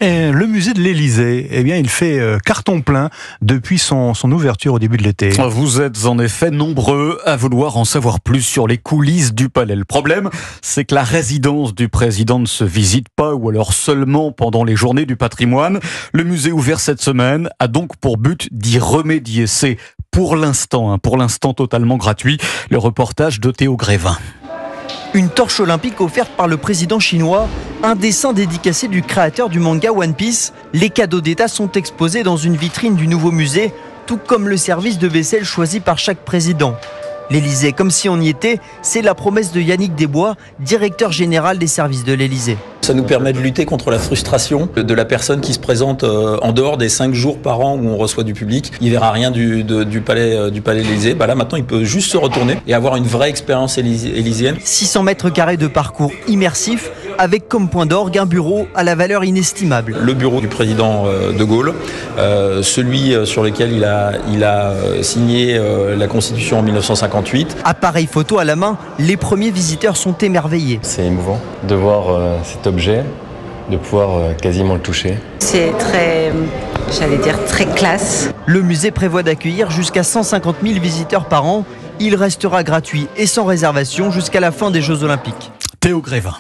Et le musée de l'Élysée, eh bien, il fait carton plein depuis son ouverture au début de l'été. Vous êtes en effet nombreux à vouloir en savoir plus sur les coulisses du palais. Le problème, c'est que la résidence du président ne se visite pas, ou alors seulement pendant les journées du patrimoine. Le musée ouvert cette semaine a donc pour but d'y remédier. C'est pour l'instant totalement gratuit. Le reportage de Théo Grévin. Une torche olympique offerte par le président chinois, un dessin dédicacé du créateur du manga One Piece. Les cadeaux d'État sont exposés dans une vitrine du nouveau musée, tout comme le service de vaisselle choisi par chaque président. L'Élysée, comme si on y était, c'est la promesse de Yannick Desbois, directeur général des services de l'Élysée. Ça nous permet de lutter contre la frustration de la personne qui se présente en dehors des 5 jours par an où on reçoit du public. Il verra rien du palais de l'Élysée. Là maintenant, il peut juste se retourner et avoir une vraie expérience élyséenne. 600 mètres carrés de parcours immersif avec comme point d'orgue un bureau à la valeur inestimable. Le bureau du président de Gaulle, celui sur lequel il a signé la Constitution en 1958. Appareil photo à la main, les premiers visiteurs sont émerveillés. C'est émouvant de voir cet objet, de pouvoir quasiment le toucher. C'est très classe. Le musée prévoit d'accueillir jusqu'à 150 000 visiteurs par an. Il restera gratuit et sans réservation jusqu'à la fin des Jeux Olympiques. Théo Grévin.